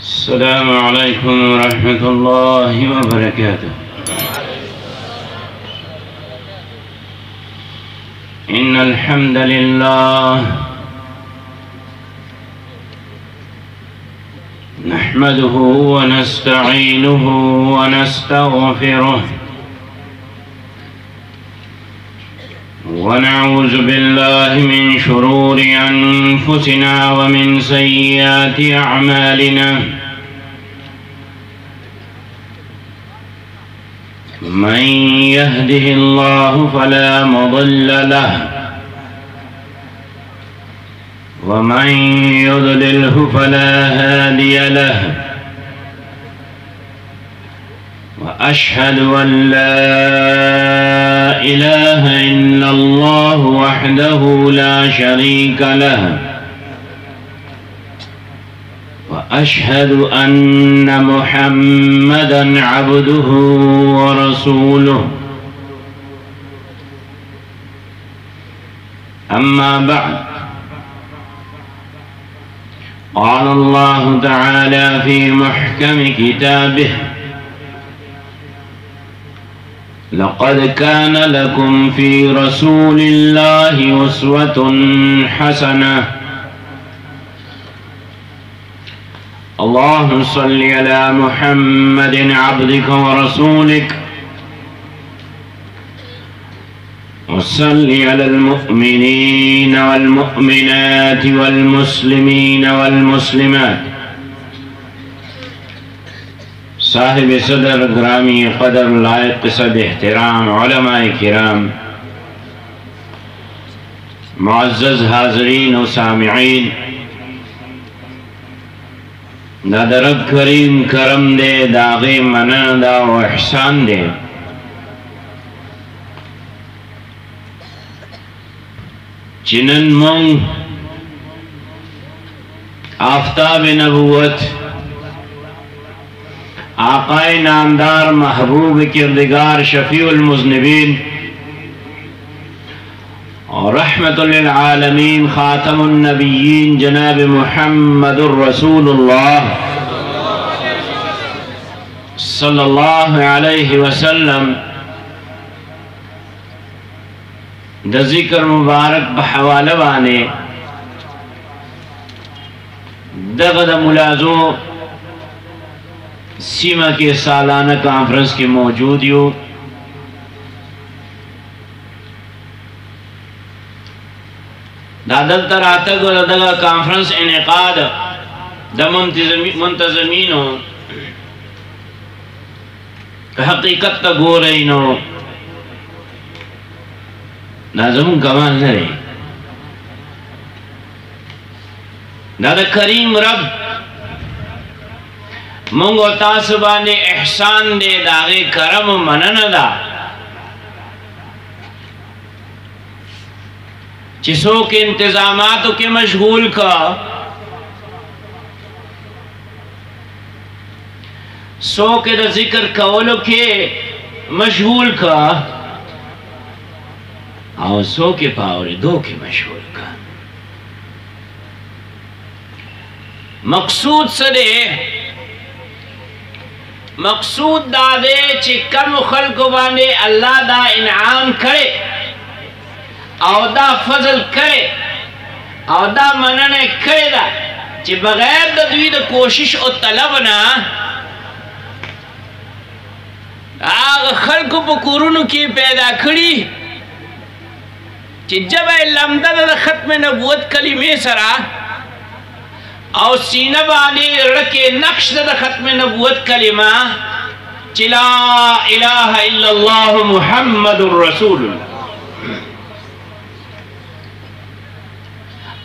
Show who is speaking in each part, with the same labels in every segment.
Speaker 1: अस्सलामु अलैकुम वरहमतुल्लाहि वबरकातुह। इन्नल हम्दलिल्लाह नहमदुहु व नस्तईनुहु व नस्तगफिरुह व नऊज़ु बिल्लाहि मिन शुरूरि अनफुसिना व मिन सय्यिआति अअमालिना। मन यहदिहिल्लाहु फला मुदिल्ल लहु व मन युद्लिल्हु फला हादिय लहु। व अशहदु अन ला इलाहा इल्लल्लाहु वहदहु ला शरीक लहु व अशहदु अन्न मुहम्मदन अब्दुहु व रसूलुहु। अम्मा बअद क़ाल अल्लाहु तआला फ़ी मुहकमि किताबिहि लक़द कान लकुम फ़ी रसूलिल्लाहि उस्वतुन हसनह। अल्लाहुम्मा सल्लि अला मुहम्मदिन अब्दिका व रसूलिक व सल्लि अलल मुअ्मिनीन वल मुअ्मिनाति वल मुस्लिमीन वल मुस्लिमात। साहिब सदर ग्रामी कदर लायक सद एहतराम उलमाए किराम, मुअज़्ज़ज़ हाज़रीन व सामिईन, दादा रब करीम करम दे दागे मनदा व एहसान दे। जिनन मंग आफ्ताब नबुवत आकाए नामदार महबूब किरदिगार शफीउल मुज़निबीन और रहमतुल लिल आलमीन खातमुन नबिय्यीन जनाब मुहम्मदुर रसूलुल्लाह सल्लल्लाहु अलैहि वसल्लम द ज़िक्र मुबारक बहवाले वाने दगद मुलाजो सीमा के सालाना कॉन्फ्रेंस के मौजूद हो। दादल तरातक दगा कॉन्फ्रेंस इनेकाद द मुंतज़मीन हो हकीकत तक हो रही नो नाज़म गवान न रहे। दादा करीम रब मंगो तासबाने एहसान दे दागे करम मनन दा जिसो के इंतजामातों के मशगूल का सो के द जिक्र कवलो के मशगूल का और सो के पावरे दो के मशगूल का। मकसूद सदे मकसूद दादे ची कम खल्क बाने अल्लाह दा इनाम करे और दा फजल करे और दा मनने करे दा ची बगैर ददवी द कोशिश और तलब ना आग खल्क पकुरुन की पैदा करी ची जब लमदा दा खत्म नबूवत कलीमे सरा और सीना बाने रखे नक्श द खत्म नबूवत कलिमा चिला इलाहा इल्लल्लाह मुहम्मदुर रसूलुल्लाह।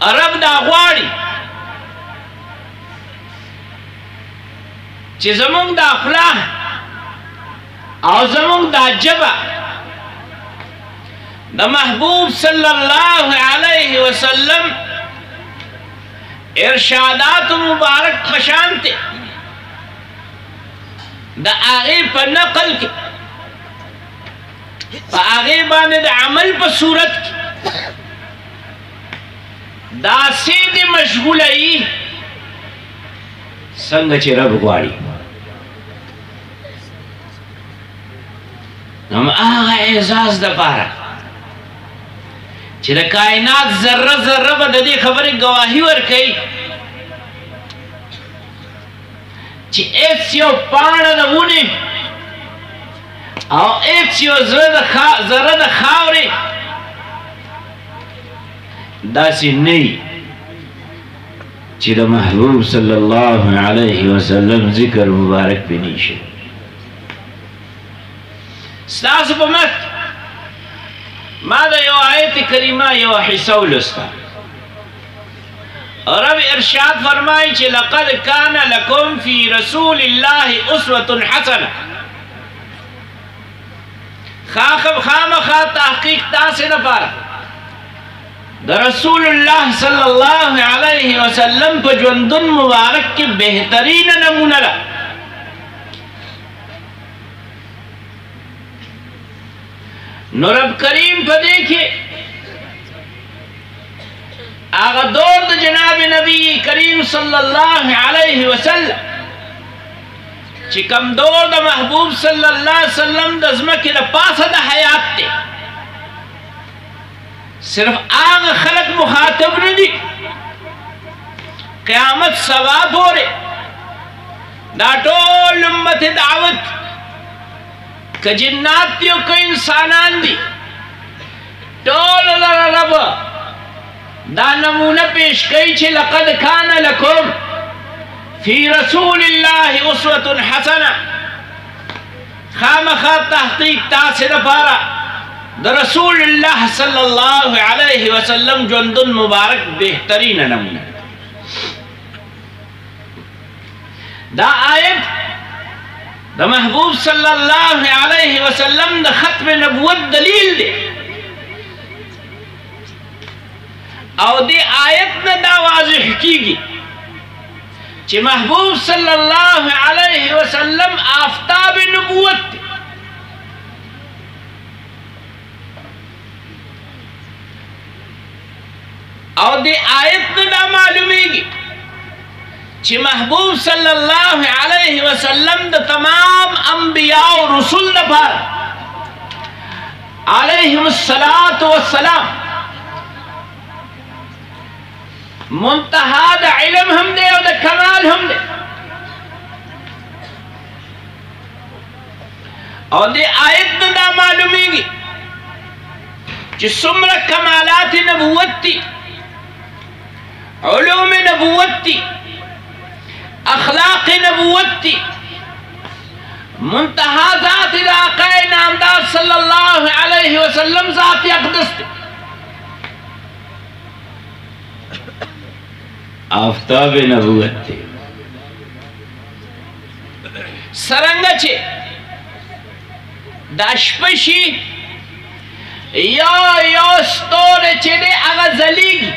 Speaker 1: अरब दा ग्वाड़ी ची ज़मुंग दा खुला और ज़मुंग दा जबा द महबूब सल्लल्लाहु अलैहि वसल्लम इरशादात मुबारक पशानते द आगे पर नकल के आगे बाने द अमल पर सूरत दासे दे मशगूल आई संग चे रब ग्वाड़ी हम आगा एहसास द पारा चे कायनात जर्रा जर्रा बददी खबर गवाही वर कई चे एसियो पाना द उने और एसियो जर्रा द खावरे दासी नहीं चे महबूब सल्लल्लाहु अलैहि वसल्लम जिक्र मुबारक पे नीशे स्तास बमत मादा यो आयत करीमा यो हिस्सा और अब इरशाद फरमाई चे लक़द कान लकुम फी रसूलिल्लाहि उस्वतुन हसना खामखा तहकीक तासे न पारा द रसूलुल्लाह सल्लल्लाहु अलैहि वसल्लम को जुंदुन मुबारक के बेहतरीन नमूना ला नूरब करीम पर देखिए आगा दौर द जनाब नबी करीम सल्लल्लाहु अलैहि वसल्लम चिकम दौर द महबूब सल्लल्लाहु अलैहि वसल्लम दज़मा के पासा द हयात ते सिर्फ आग खलक मुखातब नहीं क़यामत सवाब हो रे दाटोल उम्मत दावत क जिन्नातियों को इंसानान दी टोल रब दा नमूना पेश कई छे लक़द कान लकुम फी रसूलिल्लाहि उस्वतुन हसना खामखा तहकीक तासिर पारा द रसूलुल्लाह सल्लल्लाहु अलैहि वसल्लम जुंदुन मुबारक बेहतरीन नमूना दा आयत द महबूब सल्लल्लाहु अलैहि वसल्लम द खत्म नबुवत दलील दे और दे आयत में दा वाज़िह कीगी कि महबूब सल्लल्लाहु अलैहि वसल्लम आफताब नबुवत और दे आयत में दा मालूमेगी कि महबूब सल्लल्लाहु अलैहि वसल्लम द तमाम अंबिया और रसूल द पर अलैहिमुस्सलातु वस्सलाम मुंतहा द इल्म हम दे और द कमाल हम दे और दे आयत में दा मालूमेगी कि सुमर कमालात नबुवत थी उलूम नबुवत थी अखलाक नबुवत थी मुंतहा ज़ात आक़ाए नामदार सल्लल्लाहु अलैहि वसल्लम ज़ात अक़दस थी आफ़ताब नबुवत थी सरंगचे दाशपशी यो स्तोर चेदे अगा जलीगी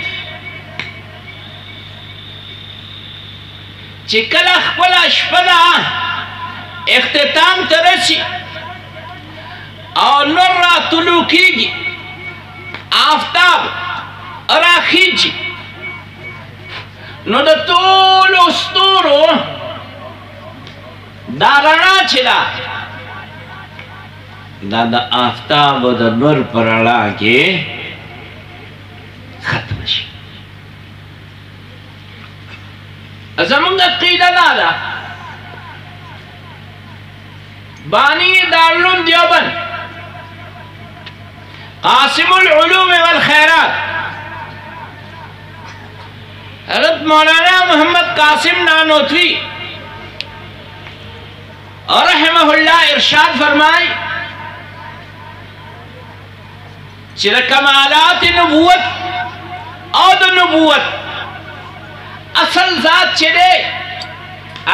Speaker 1: चिकला खपला शपला इख्तिताम तरसी और नर्रा तुलू कीगी आफताब अराखीजी नो द तोलो स्तोरो दारणा छिला दादा आफताब द नूर परला के खत्म शी ज़मंग क़ीदा दादा बानी दारुल देवबंद क़ासिमुल उलूम वल खैरात हज़रत मौलाना मोहम्मद कासिम नानोतवी और रहमहुल्लाह इरशाद फरमाए चिर कमालात नबुवत और नबुवत असल ज़ात चिरे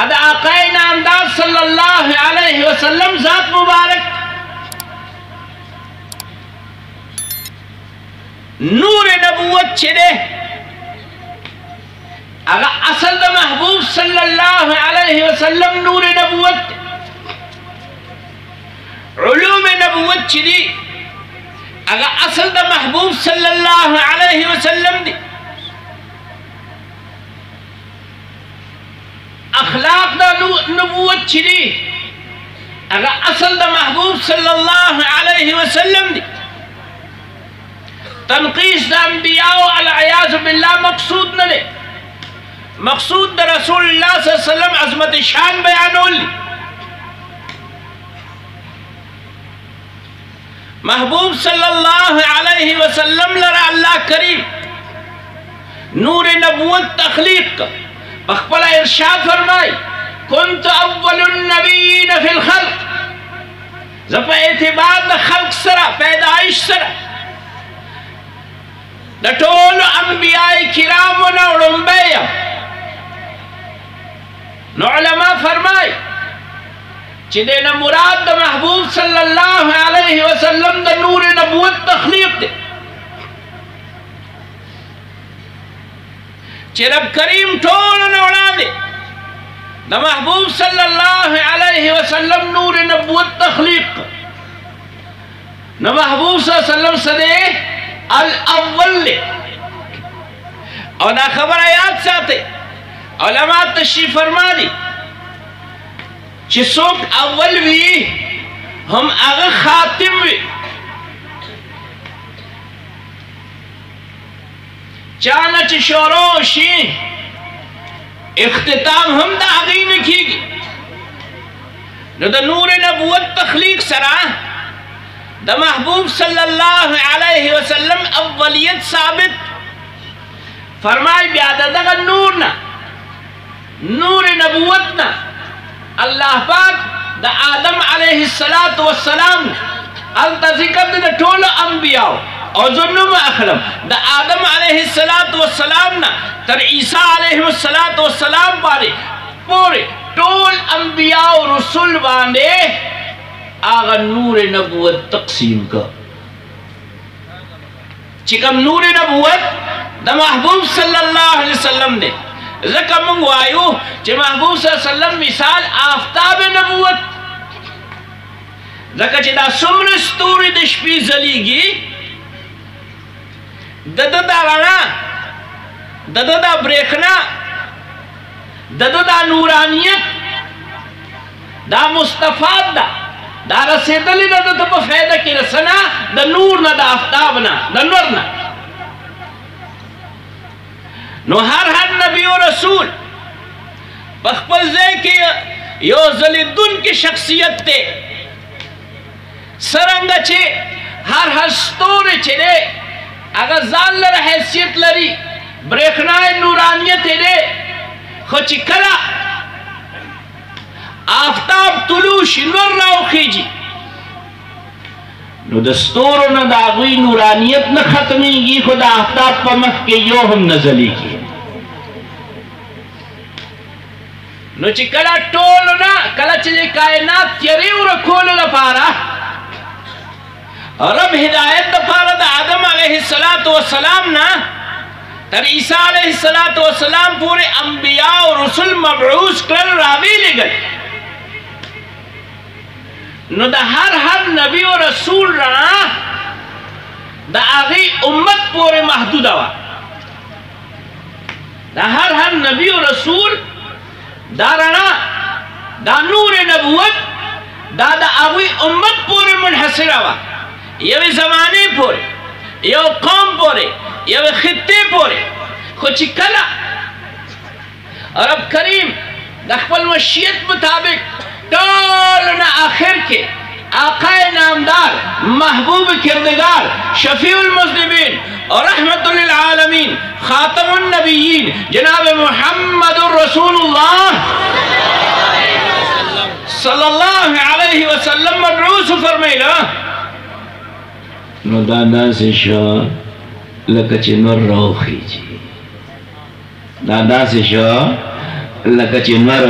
Speaker 1: अद आक़ाए नामदार सल्लल्लाहु अलैहि वसल्लम ज़ात मुबारक नूर नबुवत चिरे अगर असल द महबूब सल्लल्लाहु अलैहि वसल्लम नूर नबुवत उलूम नबुवत चिरी अगर असल द महबूब सल्लल्लाहु अलैहि वसल्लम दी अखलाक दा नबूवत छिदी अगर असल दा महबूब सल्लल्लाहु अलैहि वसल्लम दी तनकीस दा अंबिया अल-अयाज़ बिल्लाह मकसूद न ले मकसूद दा रसूलुल्लाह सल्लल्लाहु अलैहि वसल्लम अज़मत शान बयानोल महबूब सल्लल्लाहु अलैहि वसल्लम लरा अल्लाह करीम नूर नबूवत तख्लीक का बखपला इरशाद फरमाई कुन्त अव्वलुन नबीय्यीन फिल खल्क ज़फ़ा एतिबार द खल्क सरा पैदाइश सरा द टोल अंबियाए किराम न उड़ुम्बेया न उलमा फरमाई चिदे न मुराद द महबूब सल्लल्लाहु अलैहि वसल्लम द नूर नबूवत तख्लीक दे चिरब करीम टोल न उड़ा दे द महबूब सल्लल्लाहु अलैहि वसल्लम नूर नबूवत तख्लीक न महबूब सल्लल्लाहु अलैहि वसल्लम सदे अल अव्वल और ना खबर याद साथे उलमा तशरीफ फरमा दी चिसोक अव्वल भी हम अगर खातिम भी चानच शोरोशी इख्तिताम हम दागी न कीगी न द नूर नबूवत तख्लीक सरा द महबूब सल्लल्लाहु अलैहि वसल्लम अव्वलियत साबित फरमाई ब्यादा नूर ना नूर नबूवत ना अल्लाह पाक द आदम अलैहिस्सलातु वस्सलाम अल तज़िकत द टोल अंबिया और जुन्नुम अखलम द आदम अलैहिस्सलातु वस्सलाम ना तर ईसा अलैहिस्सलातु वस्सलाम पारे पूरे टोल अंबिया और रसूल बांधे आगा नूर नबूवत तक़सीम का चिकम नूर नबूवत द महबूब सल्लल्लाहु अलैहि वसल्लम ने ज़का मंगवायु जे महबूब सल्लल्लाहु अलैहि वसल्लम मिसाल आफ्ताब नबूवत ज़का चिदा सुमर स्तूरी दशपी जलीगी दददा राना दददा ब्रेखना दददा नूरानियत दा मुस्तफाद दा रसेदली ददत बफैदा की रसना द नूर ना दा आफ्ताब ना द नूर ना नो हर नबी और रसूल बखपल जे के यो जलिदुन की शख्सियत ते सरंग चे हर स्तोर चे अगर जाल लर हैसियत लरी ब्रेखनाए नूरानियत रे खोची कला आफ्ताब तुलूश नूर ना उखीजी नो दस्तूर न दागी नूरानियत न खत्मीगी खुदा आफ्ताब पमक के यो हम नजली की नो चिकला टोल ना कला चले कायनात तेरे उर खोल न पारा और अब हिदायत द पारा द आदम अलैहिस्सलातु वस्सलाम ना तर ईसा अलैहिस्सलातु वस्सलाम पूरे अंबिया और रसूल मबऊस कर रावी ले गए नो द हर नबी और रसूल रा द आगे उम्मत पूरे महदूद आवा द हर नबी और रसूल दाराना दा नूर नबूवत दा आगे उम्मत पूरे मुनहसर आवा ये जमाने पूरे ये कौम पूरे ये खित्ते पूरे कुछ कला और अब करीम दखपल मशीयत मुताबिक टोलना आखिर के आकाए नामदार महबूब किरदगार शफीउल मुज़निबीन और रहमतुल लिल आलमीन खातमुन नबिय्यीन जनाब मुहम्मदुर रसूलुल्लाह सल्लल्लाहु अलैहि वसल्लम मबऊस फरमाइला नो दादा से शाह लकचे नर रोखी जी दादा से शाह लकचे नर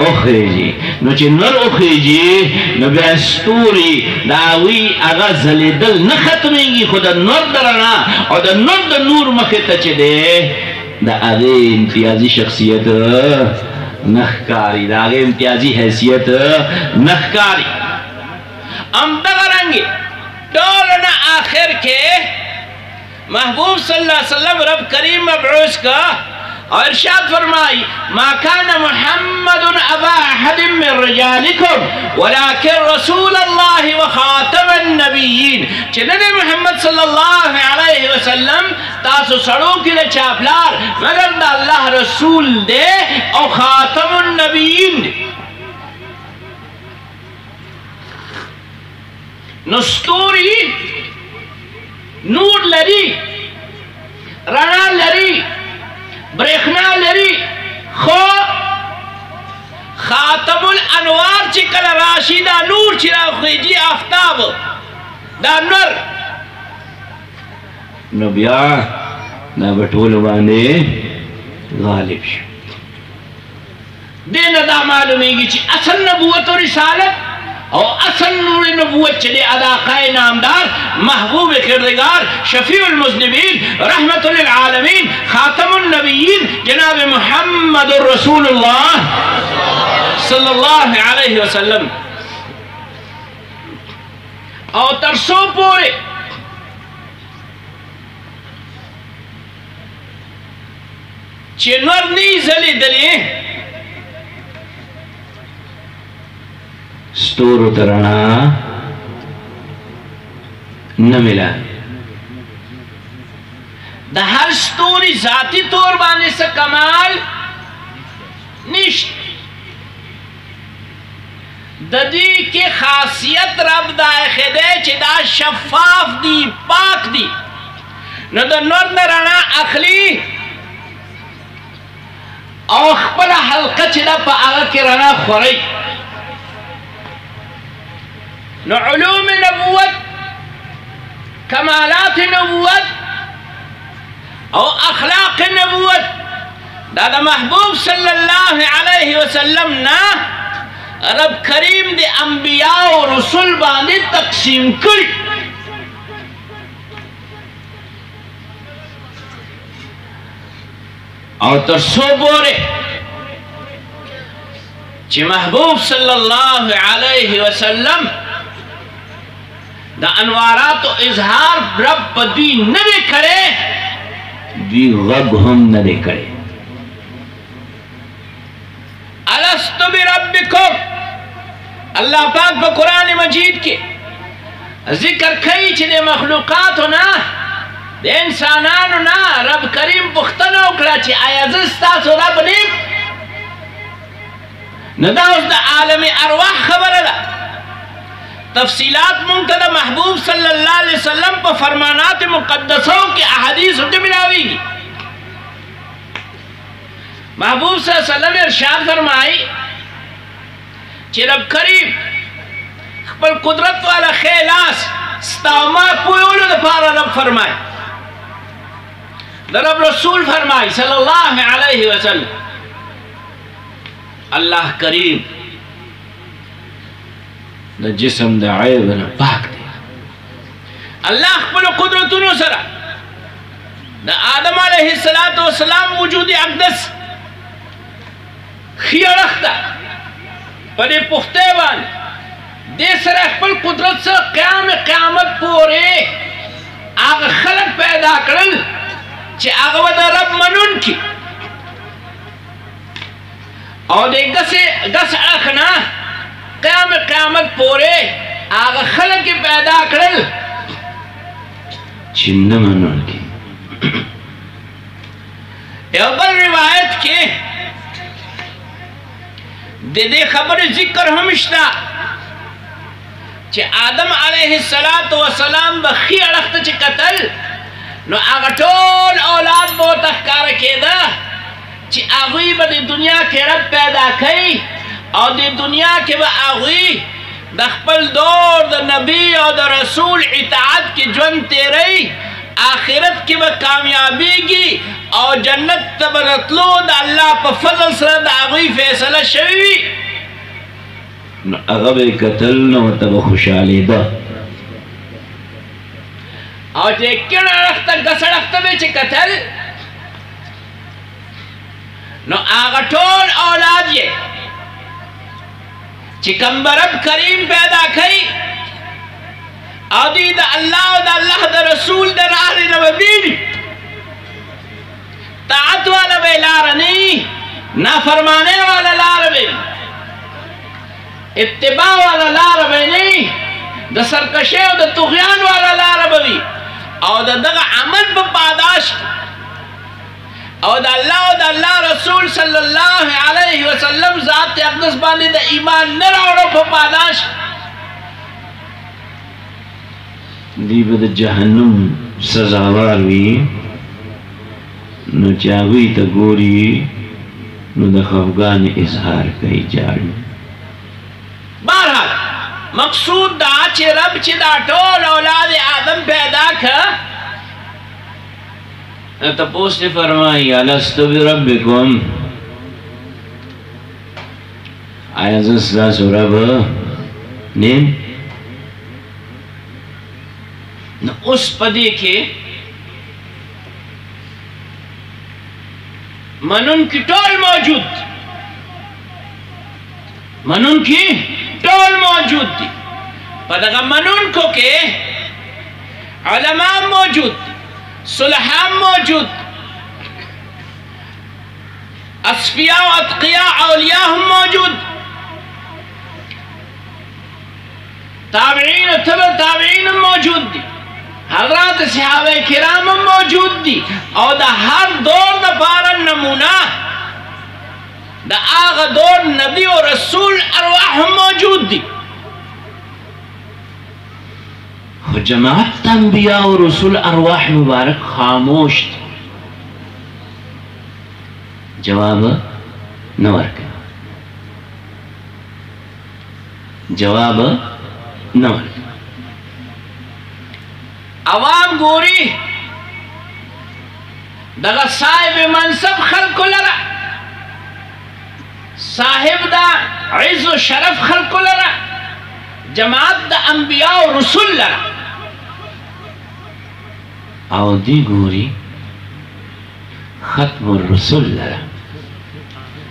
Speaker 1: ओखीजी नो चे नर ओखीजी नो बेस्तूरी दावी आगा जलेदल न खत्मेगी खुदा नर दराना और द नर द नूर मखे चे दे दा आगे इम्तियाजी शख्सियत नखकारी दा आगे इम्तियाजी हैसियत नखकारी हम दगरंगे टोलना आखिर के महबूब सल्लल्लाहु अलैहि वसल्लम रब करीम मबऊस का और इरशाद फरमाई मा कान मुहम्मदुन अबा अहदिन मिन रिजालिकुम वलाकिन रसूलुल्लाह व खातमन नबिय्यीन चनने मोहम्मद सल्लल्लाहु अलैहि वसल्लम तासु सड़ों के चापलार मगर दा अल्लाह रसूल दे और खातमुन नबिय्यीन नस्तूरी नूर लरी राणा लरी ब्रेखना लरी खो खातमुल अनवार चिकल राशिदा नूर चिरा खीजी आफ्ताब दानर नबिया ना बटोल बाने गालिब देन दा मालूमेगी ची असल नबूवत और रिसालत और असल नूर नबूवत चले अदाकाए नामदार महबूब किरदार शफीउल मुज़निबीन रहमतुल लिल आलमीन खातमुन नबिय्यीन जनाब मुहम्मदुर रसूलुल्लाह सल्लल्लाहु अलैहि वसल्लम और तरसों पूरे चेनवर नहीं जले दले स्टोर उतरना न मिला द हर स्टोरी जाती तौर बाने से कमाल निश्च ददी के खासियत रब दाखिले चिदा शफाफ दी पाक दी न द नर न राना अखली और खपला हल्का चिदा पा आगा के राना खुरई न उलूम नबूवत कमालात नबूवत और अखलाक नबूवत दादा महबूब सल्लल्लाहु अलैहि वसल्लम ना रब करीम दे अंबिया और रसूल बांधे तकसीम करी और तो सो बोरे चे महबूब सल्लल्लाहु अलैहि वसल्लम दा अनवारात तो इजहार रब पदी न भी करे दी गब हम न दे करे अलस्तु बिरब्बिकुम अल्लाह पाक ब कुरान मजीद के जिक्र कई चीज़ें मखलूक़ात हो ना दे इंसानान हो ना रब करीम पुख्तन उकड़ा ची आयाज़िस्ता सो रब ने नदाउस दा आलमी अरवाह खबर ला तफसीलात मुंतदा महबूब सल्लल्लाहु अलैहि वसल्लम पर फरमानात मुक़द्दसों के अहादीस उनके मिलावेगी महबूब सल्लल्लाहु अलैहि वसल्लम इरशाद फरमाई कि रब करीम खपल कुदरत वाला खेलास स्तामा पुयोलो द पारा रब फरमाए द रब रसूल फरमाई सल्लल्लाहु अलैहि वसल्लम अल्लाह करीम द जिस्म द ऐब न पाक दे अल्लाह खपल कुदरतुनो सरा द आदम अलैहिस्सलातु वस्सलाम वजूद अक़दस खियरख्ता परे पुख्तेवान दे सर खपल कुदरत से क़यामत पूरे आग खलक पैदा करल चे आग वदा रब मनुन की और दे गस अखना क़यामत पूरे आग खलक पैदा करल चिन्ह मनुन की एवल रिवायत के दे खबर जिक्र हमिश्ता चे आदम अलैहिस्सलातु वस्सलाम बखी अड़ख्त चे कतल नो आगा टोल औलाद बहुत अखकार केदा चे आगुई बदी दुनिया के रब पैदा कई और दे दुनिया के बा आगुई दखपल दौर द नबी और द रसूल इताअत की जवन तेरई आखिरत की बा कामयाबी की और जन्नत तबरतलो द अल्लाह पर फजल सर द आगुई फैसला शवी
Speaker 2: अगब कतल न तब खुशहाली दा
Speaker 1: और जे किण रखता गसड़खता में चे कतल नो आगा टोल औलाद ये चिकम्बरब करीम पैदा कई आदि द अल्लाह द रसूल द राह नबी ताअत वाला बे लार नहीं, नाफरमाने वाला लार बे, इत्तिबा वाला लार बे नहीं, द सरकशे और द तुग़यान वाला लार बवी, और दगा अमल पर पादाश, और द अल्लाह रसूल सल्लल्लाहु अलैहि वसल्लम ज़ात अक़दस बानी द ईमान न रावड़ो पर पादाश
Speaker 2: दीबद जहन्नुम सजावार वी नु चावी त गोरी नु द खफगान इजहार कई जाड़ी।
Speaker 1: बहरहाल मकसूद दा चे रब चे दा टोल औलाद आदम पैदा कर
Speaker 2: तपोस ने फरमाई अलस्तु बिरब्बिकुम, आया जस्ता सुरब ने
Speaker 1: न उस पदे के मनन की टोल मौजूद, मनन की टोल मौजूद थी, पदगा मनन को के उलमा मौजूद, सुलहा मौजूद, अस्फिया अतकिया औलिया हम मौजूद, ताबईन तबा ताबईन मौजूद थी, हज़रात सहाबे किराम मौजूद थी, और दा हर दौर दा पारन नमूना दा आगा दौर नबी और रसूल अरवाह मौजूद थी।
Speaker 2: जमात अंबिया और रसूल अरवाह मुबारक खामोश थी, जवाब न वर्का, जवाब न वर्का।
Speaker 1: अवाम गोरी दगा साहिब मनसब खल्को लरा, साहिब दा इज़्ज़ो शरफ खल्को लरा, जमात दा अंबिया और रसूल लरा,
Speaker 2: आउदी गोरी खत्म रसूल लरा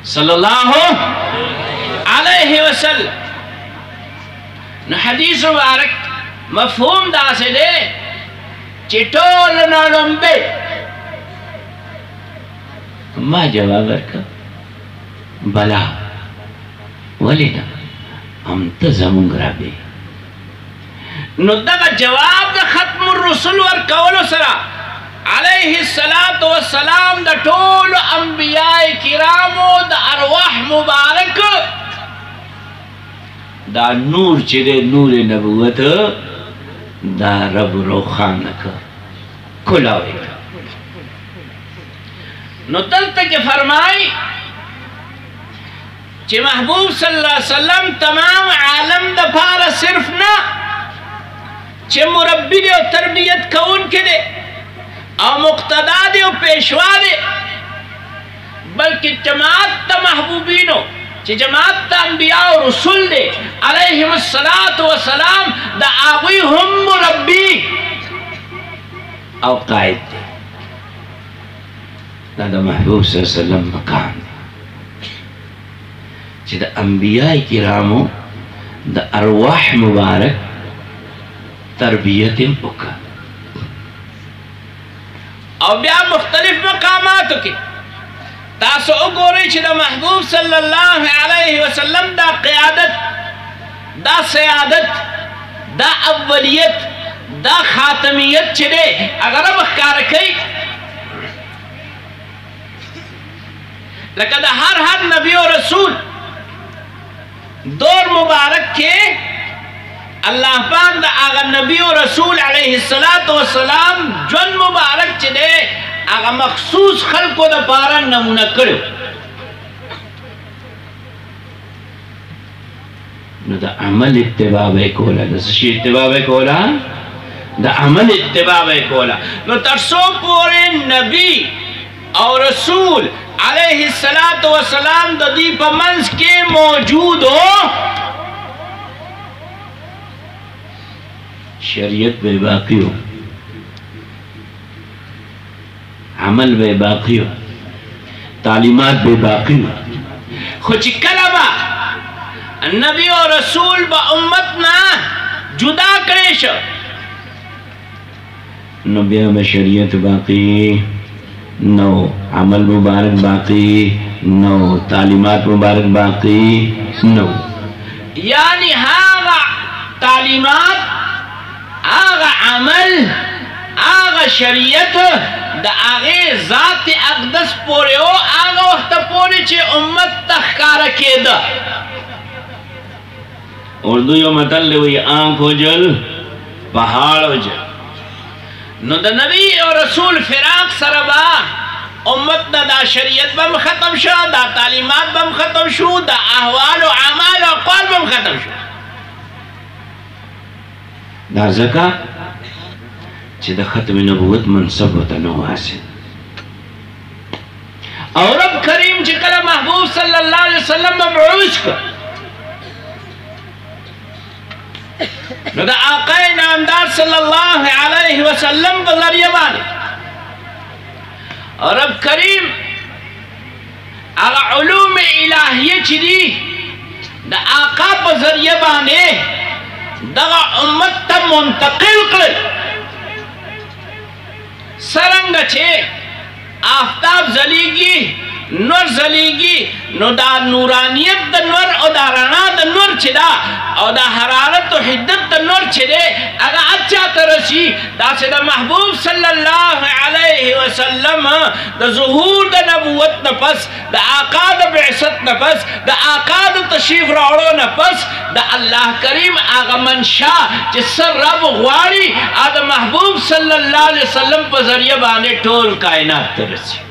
Speaker 1: सल्लल्लाहु अलैहि वसल्लम। न हदीस मुबारक मफहूम दा से दे चिटोल नलंबे
Speaker 2: मा जवाब रखा बला वलिना हम तजमुंगराबे
Speaker 1: नुद्दा का जवाब द खत्म रसूल वर कौलो सरा अलैहि सलातो व सलाम द टोल अंबियाए किरामो द अरवाह मुबारक
Speaker 2: दा नूर चिरे नूर नबुवत दा रब रोखान का खुलावे
Speaker 1: नुतल तक फरमाई कि महबूब सल्लल्लाहु अलैहि वसल्लम तमाम आलम दफार सिर्फ ना चे मुरब्बी दे और तरबियत कौन के दे और मुक्तदा दे और पेशवा दे, बल्कि जमात ता महबूबीनो चे जमात ता अंबिया और रसूल दे अलैहिमुस्सलातु वस्सलाम दा आवी हम मुरब्बी
Speaker 2: और कायद दे दा महबूब सल्लल्लाहु अलैहि वसल्लम मकान चे दा अंबिया किरामो दा अरवाह मुबारक तरबियत उका
Speaker 1: और ब्या मुख्तलिफ मकामात के तासो गोरे च दा महबूब सल्लल्लाहु अलैहि वसल्लम दा क़ियादत, दा सियादत, दा अव्वलियत, दा खातमियत चले अगर अब कार कई लकद हर नबी और रसूल दौर मुबारक के अल्लाह पाक दा आगा नबी और रसूल अलैहिस्सलातु वस्सलाम जन मुबारक चले आगा मखसूस खल्को दा पारा नमूना करो
Speaker 2: न दा अमल इत्तिबा बे कोला दा शी इत्तिबा बे कोला दा अमल इत्तिबा बे कोला
Speaker 1: नो तरसो पूरे नबी और रसूल अलैहिस्सलातु वस्सलाम दा दी पमंस के मौजूद हो
Speaker 2: शरीयत बे बाकी हो, अमल बे बाकी हो, तालीमात बे बाकी हो,
Speaker 1: खुच कलमा नबी और रसूल बा उम्मत ना जुदा करेश
Speaker 2: नबिया में शरीयत बाकी नौ, अमल मुबारक बाकी नौ, तालीमात मुबारक बाकी नौ।
Speaker 1: यानी आगा तालीमात, आगा अमल, आगा शरीयत द आगे ज़ात अक़दस पोरे हो आगा वक्त पोरे चे उम्मत तख्कार के द
Speaker 2: उर्दू यो मतलब वही आँख हो जल पहाड़ हो जल
Speaker 1: नो द नबी और रसूल फिराक सरबा उम्मत न दा शरीयत बम खत्म शो, दा तालीमात बम खत्म शो, दा अहवाल और अमाल और क़ौल बम खत्म शो।
Speaker 2: दा ज़का चे द खत्म नबूवत मनसब होता नो हासिल।
Speaker 1: और अब करीम जिकला महबूब सल्लल्लाहु अलैहि वसल्लम मबऊस को न दा आक़ाए नामदार सल्लल्लाहु अलैहि वसल्लम के ज़रिए बाने और अब करीम अगा उलूम इलाहिया चिदी द आका पर ज़रिए बाने दगा उम्मत तब मुंतकिल कर सरंग छे आफ्ताब जलीगी नूर जलीगी नो दा नूरानियत द नूर और दा राना द नूर छिदा और दा हरारत और हिद्दत द नूर छिदे अगा अच्छा तरसी दा से दा महबूब सल्लल्लाहु अलैहि वसल्लम द ज़ुहूर द नबूवत नफस द आका द बिअसत नफस द आका द तशरीफ रावड़ो नफस द अल्लाह करीम आगा मनशा जिसर रब ग़वारी आद महबूब सल्लल्लाहु अलैहि वसल्लम पर ज़रिए बाने टोल कायनात तरसी।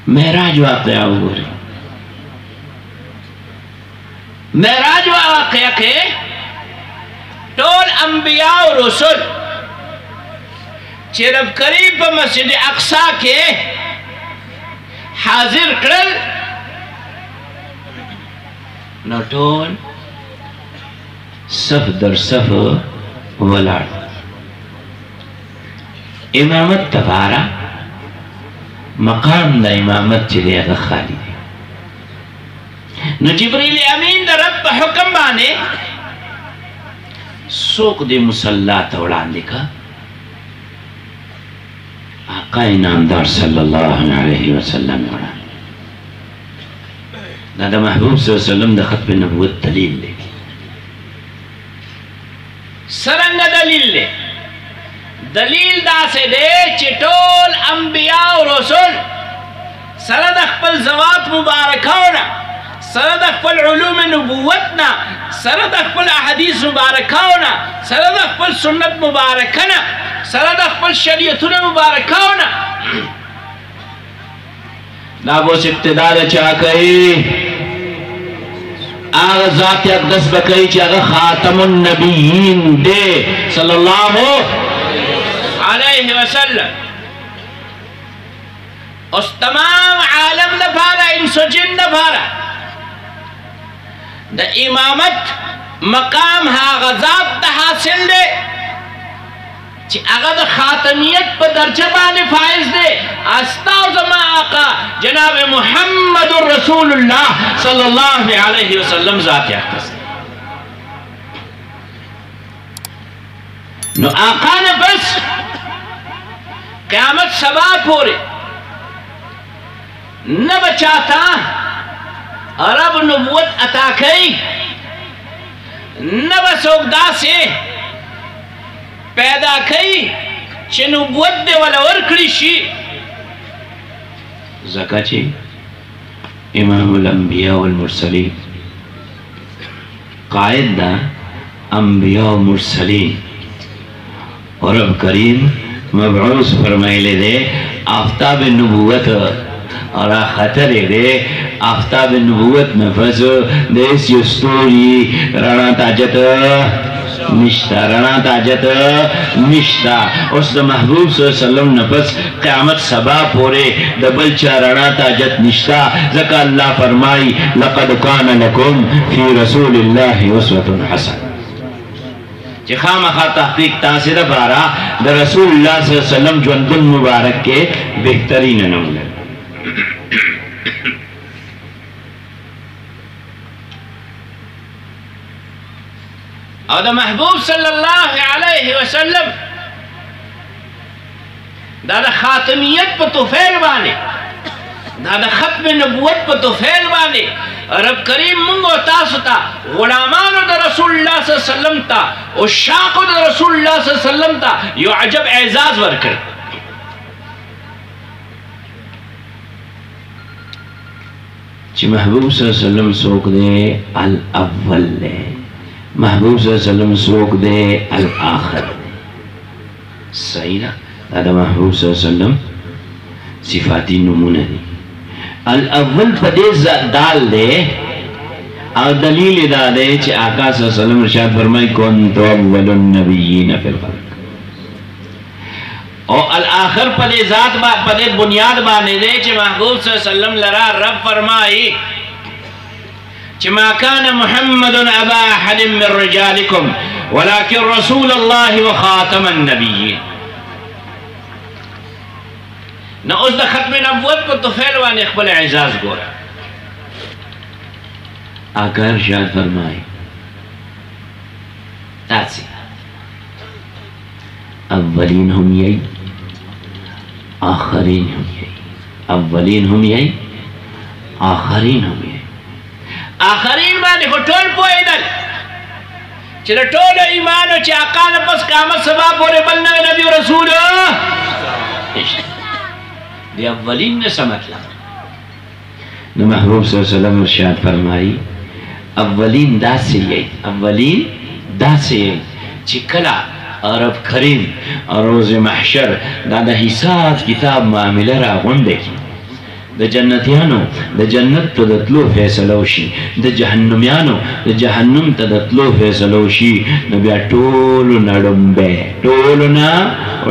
Speaker 2: महराज वाक़या हो रही,
Speaker 1: महराज वाक़या के टोल अंबिया और रसूल चिरब करीब मस्जिद अक्सा के हाजिर करल
Speaker 2: न टोल सफ दर सफ वलाड़ इमामत तबारा मकाम द इमामत चले अगर खाली
Speaker 1: न जिब्रील अमीन द रब हुक्म बाने
Speaker 2: सोक दे मुसल्ला तोड़ान दिखा आका नामदार सल्लल्लाहु अलैहि वसल्लम उड़ा दादा महबूब सल्लल्लाहु अलैहि वसल्लम द खत्म नबूवत दलील ले
Speaker 1: सरंग दलील ले दलील दा से दे चिटोल अंबिया और रसूल सरद अखपल ज़वात मुबारकाना सरद अखपल उलूम नबूवतना सरद अखपल अहदीस मुबारकाना सरद अखपल सुन्नत मुबारकना सरद अखपल शरीयतुन मुबारकाना
Speaker 2: नाबो से इब्तिदार चा कही आग ज़ात अक़दस बकई चागा खातमुन नबीयीन दे सल्लल्लाहु
Speaker 1: अलैहि वसल्लम उस तमाम आलम नफारा इंसो जिन नफारा द इमामत मकाम हा गज़ात हासिल दे ची अगद खातमियत पर दर्जा बाने फाइज दे अस्ताव जमा आका जनाब मुहम्मदुर रसूलुल्लाह सल्लल्लाहु अलैहि वसल्लम ज़ात अक़दस नो आका ने बस क़यामत सबा पूरे न बचाता अरब नबूवत अता कई न बसोगदा से पैदा कई चे नबूवत दे वाला और कृषि
Speaker 2: ज़काची इमामुल अंबिया वल मुरसलीन कायद दा अंबिया व मुरसलीन और अब करीम मबऊस फरमाइले दे आफ्ताब नबूवत और खतर दे आफ्ताब नबूवत नफस देश स्टोरी राणा ताजत निश्ता राणा ताजत निश्ता उस महबूब सल्लल्लाहु नफस क़यामत सबा पोरे डबल चा राणा ताजत निश्ता ज़का अल्लाह फरमाई लक़द कान लकुम फी रसूलिल्लाहि उस्वतुन हसन खामा तहकीक तासिर बारा द रसूलुल्लाह सल्लल्लाहु अलैहि वसल्लम जुंदुन मुबारक के बेहतरीन नमूने।
Speaker 1: और द महबूब सल्लल्लाहु अलैहि वसल्लम दादा खातमियत पर तुफैल बाने, दादा खत्म नबुवत पर तुफैल बाने। रब करीम मुंगो तासुता गुलामानो द रसूलुल्लाह सल्लल्लाहु अलैहि वसल्लम ता और शाको द रसूलुल्लाह सल्लल्लाहु अलैहि वसल्लम ता यो अजब एजाज वर्कर।
Speaker 2: ची महबूब सल्लल्लाहु अलैहि वसल्लम सोक दे अल अव्वल ले, महबूब सल्लल्लाहु अलैहि वसल्लम सोक दे अल आखिर। सही ना? दादा महबूब सल्लल्लाहु अलैहि वसल्लम सिफाती नमूने दी। अल अव्वल पदे दाल दे और दलील दा दे चे आका सल्लल्लाहु अलैहि वसल्लम इरशाद फरमाई कुन्तु अव्वलुन नबिय्यीन फिल खल्क। और अल आखिर पदे जात बा पदे बुनियाद बाने दे चे महबूब सल्लल्लाहु अलैहि वसल्लम लरा रब फरमाई चे मा कान मुहम्मदुन अबा अहदिन मिन रिजालिकुम वलाकिन रसूलुल्लाह व खातमन नबिय्यीन। न उस द खत्म नबुवत को तो फैलवाने खपल एजाज गोरा आका इरशाद फरमाए तासी अव्वलीन हम यही आखरीन हम यही, अव्वलीन हम यही आखरीन हम यही।
Speaker 1: आखरीन माने को टोल पोइदल चलो टोल ईमान चे आका न पस कामत सबा बोरे बनना नबी रसूल ये अव्वलीन ने समझ ला।
Speaker 2: न महबूब सल्लल्लाहु अलैहि वसल्लम इरशाद फरमाई अव्वलीन दा से यही, अव्वलीन दा से यही चिकला और अब करीम और रोज़ महशर दादा हिसाब किताब मामिला रागुन देखी द जन्नतियानो द जन्नत तदतलो फैसलोशी द जहन्नुमियानो द जहन्नुम तदतलो फैसलोशी नबिया टोलो नडुम्बे टोलो ना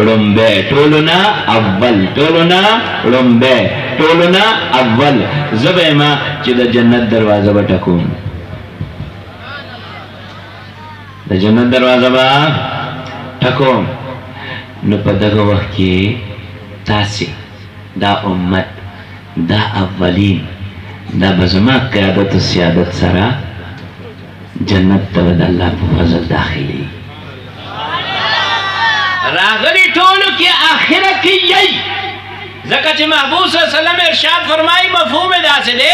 Speaker 2: उडुम्बे टोलो ना अव्वल टोलो ना उडुम्बे टोलो ना अव्वल जबे मा चे द जन्नत दरवाजा बटकूम द जन्नत दरवाजा बा ठकोम न पदग वक्के तासी दा उम्मत दा अव्वलीन दा बजमा क़यादत सियादत सरा जन्नत तवद अल्लाह फजल दाखिली
Speaker 1: रागरी टोलो के आखिरत की यही ज़कत महबूब सल्लल्लाहु अलैहि वसल्लम इरशाद फरमाई मफ़हूम दासे दे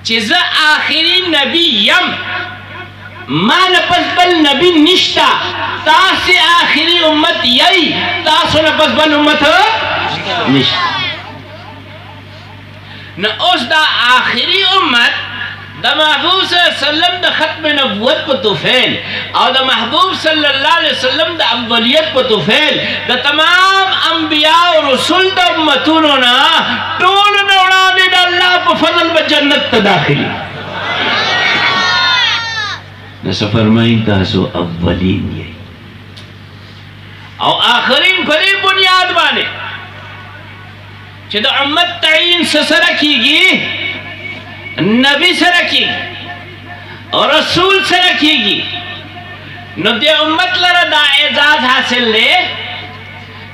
Speaker 1: चीज़ आखिरी नबी यम मान पसबल नबी निश्ता तासे आखिरी उम्मत यही तासो न पसबल उम्मत निश्ता न उस दा आखिरी उम्मत द महबूब सल्लल्लाहु अलैहि वसल्लम द खत्म नबुवत पर तुफैल और द महबूब सल्लल्लाहु अलैहि वसल्लम द अव्वलियत पर तुफैल द तमाम अंबिया और रसूल द उम्मतों ना टोल न उड़ा दे द अल्लाह पर फजल ब जन्नत त दाखिली
Speaker 2: न सफरमाई तासो अव्वलीन ये
Speaker 1: और आखिरीन फरी बुनियाद बाने चे द उम्मत तईन से रखीगी नबी से रखीगी और रसूल से रखीगी न दे उम्मत लरा दा एजाज हासिल ले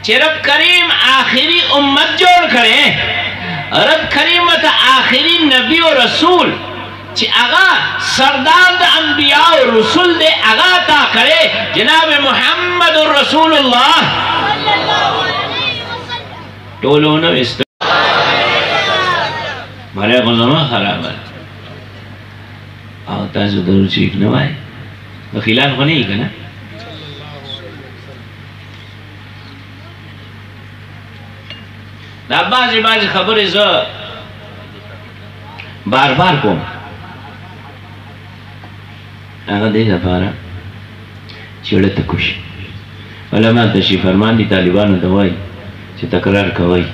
Speaker 1: चे रब करीम आखिरी उम्मत जोड़ करे रब करीम था आखिरी नबी और रसूल चे आगा सरदार द अंबिया और रसूल दे आगा ता करे जनाब मुहम्मद रसूलुल्लाह
Speaker 2: टोलो न इस मारे गुलामा खराब है आवता है दरूद शरीफ नवाए तो खिलाफ नहीं है ना
Speaker 1: बाजी बाजी खबर इस
Speaker 2: बार बार को अगर देखा पारा चिड़े तक खुश उलमा तशरीफ फरमान दी तालिबान दवाई चे तकरार कवाई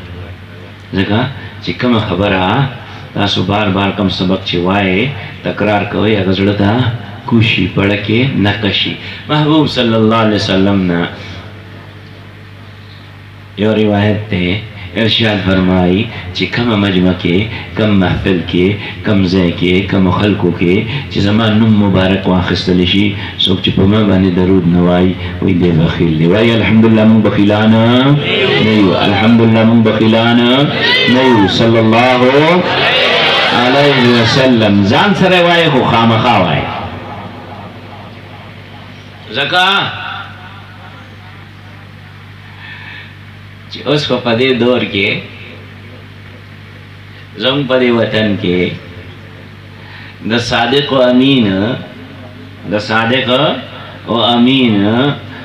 Speaker 2: जगह चिकम खबर आ तासु बार बार कम सबक चिवाए तकरार कवाई अगर जुड़ता खुशी पढ़ के नकशी महबूब सल्लल्लाहु अलैहि वसल्लम ना यो रिवायत थे इरशाद फरमाई ची कम मजमा के कम महफिल के कम ज़े के कम खल्को के ची ज़मान नुम मुबारक वाखिस्तलिशी सोक ची पमा बाने दरूद नवाई वही दे बखील दे वाई अल्हम्दुलिल्लाह मुंग बखीलाना नहीं अल्हम्दुलिल्लाह मुंग बखीलाना नहीं सल्लल्लाहु अलैहि वसल्लम जान सरे वाई को खाम खावाई زکا چې اوس په دې دور کې زموږ په دې وطن کې د صادق او امین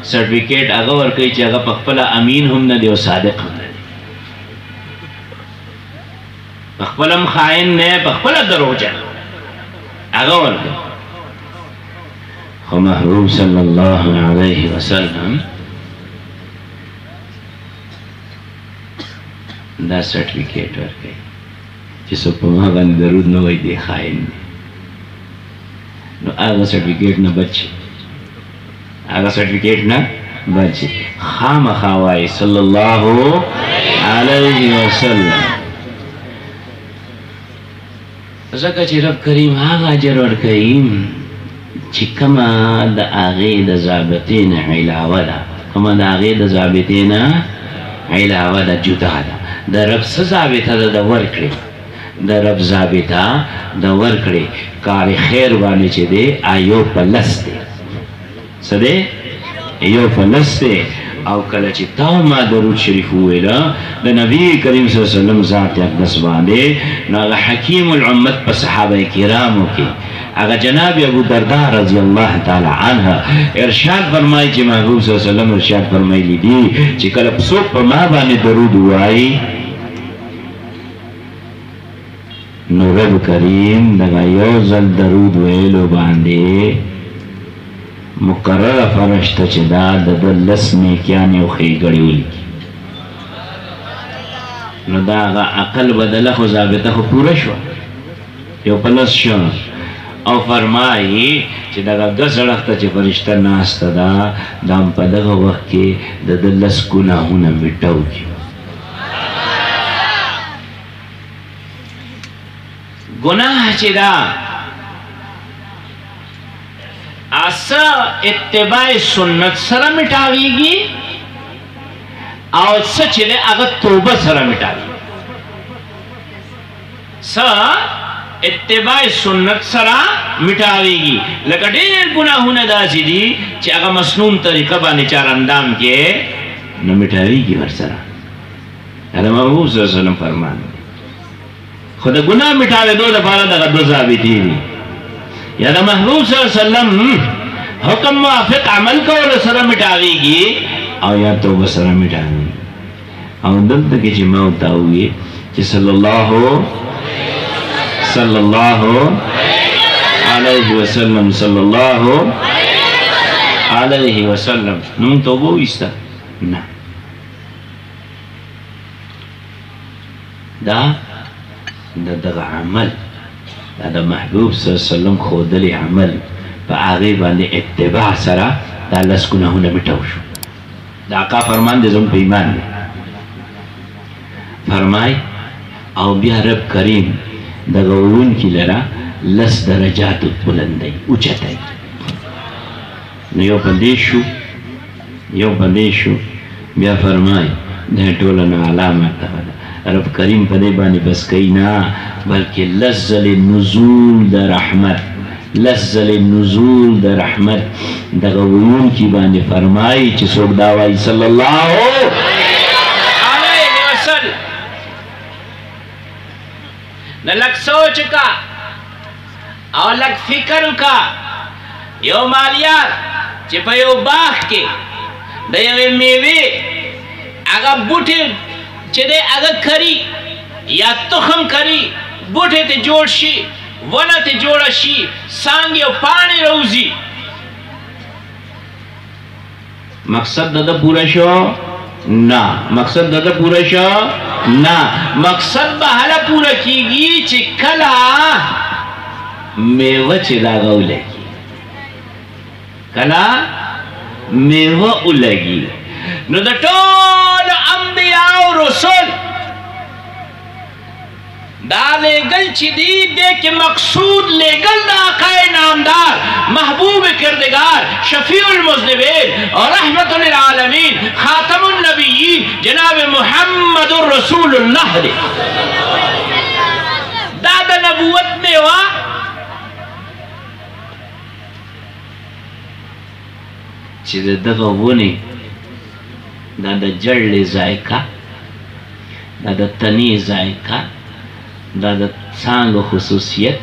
Speaker 2: سرټیفیکیټ هغه ورکوي چې هغه په خپل امین هم نه دی او صادق هم نه دی، په خپل هم خائن نه، په خپل دروغجن هغه ورکوي. خو محبوب صلی الله علیه وسلم دا سرټیفیکیټ ورکوي چې څوک په ما باندې درود نه وایي دی خائن دی. نو هغه سرټیفیکیټ نه بچي، هغه سرټیفیکیټ نه بچي، خامخا وایي صلی الله علیه وسلم. ځکه چې رب کریم هغه اجر ورکوي چې کومه د هغې د ضابطې نه علاوه ده، کومه د هغې د ضابطې نه علاوه ده، جدا ده. د رب څه ضابطه ده د ورکړې، د رب ضابطه د ورکړې کار خیر باندې چې دی یو په لس دی، څه دی یو په لس دی. او کله چې تا ما درود شریف وویله د نبی کریم صلی الله علیه وسلم ذات اقدس باندې، نو هغه حکیم الامت په صحابه کرامو کې هغه جناب ابو درداء رضی الله تعالی عنه ارشاد فرمایي چې محبوب صلی الله علیه وسلم ارشاد فرمایلی دي چې کله څوک په ما باندې درود وایي نو رب کریم دغه یو ځل درود ویلو باندې مقرره فرشته چې دا د لس نیکیانې او ښېګړې ولیکي. نو دا هغه عقل بدله خو ضابطه خو پوره شوه، یو په لس شو. او فرمایي چې دغه ګس اړخته چې فرشته ناسته ده دا هم په دغه وخت کې د لس ګناهونه میټو کړي. گناہ چې دا اسا اتباع سنت سره مټاویږي او څه چې هغه توبه سره مټاویږي. اتباع سنت سره مټاویږي، لکه ډېر ګناهونه داسې دي چې هغه مسنون طریقه باندې چار اندام کې نه مټاویږي ورسره. دا محبوب صلی الله علیه وسلم فرمان خو د ګناه مټاوېدو لپاره دغه دوه ضابطې دي، یا د محبوب صلی الله علیه وسلم حکم موافق عمل کولو سره مټاویږي او یا توبه سره مټاویږي. او دلته کې چې ما ورته وویل چې صلی الله علیه وسلم صلی الله علیه وسلم نو موږ توبه وایسته نه، دا دغه عمل دا د محبوب صلی الله علیه وسلم ښودلی عمل په هغې باندې اتباع سره دا لس ګناهونه میټو شو. د آقا فرمان دی زموږ په ایمان دی. فرمای او بیا رب کریم دغه وونکي لره لس درجات بلندی اوچتی. نو یو په دې شو بیا فرمای دا ټوله نه اعلی مرتبه ده. رب کریم په دې باندې بس کوي نه، بلکې لزل نزول د رحمت، لزل نزول د رحمت دغه وونکي باندې فرمایي چې څوک دا وایي صلی الله علیه وسلم. نه لږ سوچ کا او لږ فکر کا، یو مالیات چې په یو باغ کې د یوې میوې هغه بوټي چې دی هغه کري یا تخم کري، بوټی ته جوړ شي، ونه ته جوړه شي، څانګې او پاڼې راوځي، مقصد د ده پوره شو؟ نه. مقصد د ده پوره شو؟ نه. مقصد به هله پوره کېږي چې کله میوه چې د هغه ولګي، کله میوه ولګي. نو د ټولو انبیاء او رسول دا لېږل چې دی دې کې مقصود لېږل د آقا نامدار محبوب کردگار شفیع المذنبین اور رحمت للعالمین خاتم النبیین جناب محمد رسول اللہ دی. دا د نبوت میوه چې دغه ونې دا د جړلې ذایقه، دا د تنې ذایقه، دا د څانګو خصوصیت،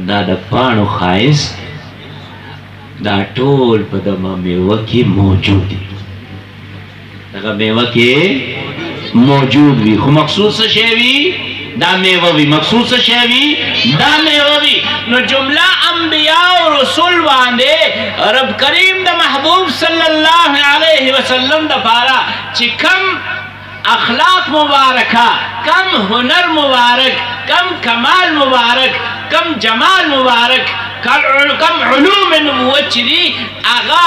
Speaker 2: دا د پاڼو ښایست، دا ټول په دغه میوه کې موجود دي. دغه میوه کې موجود وي، خو مقصود څه شی وي؟ دا میوه وي. مقصود څه شی وي؟ دا میوه وي. نو جمله انبیاء او رسول باندې رب کریم د محبوب صلی الله علیه وسلم د پاره چې کم اخلاق مبارکه، کم هنر مبارک، کم کمال مبارک، کم جمال مبارک، کم علوم نبوت چې دي هغه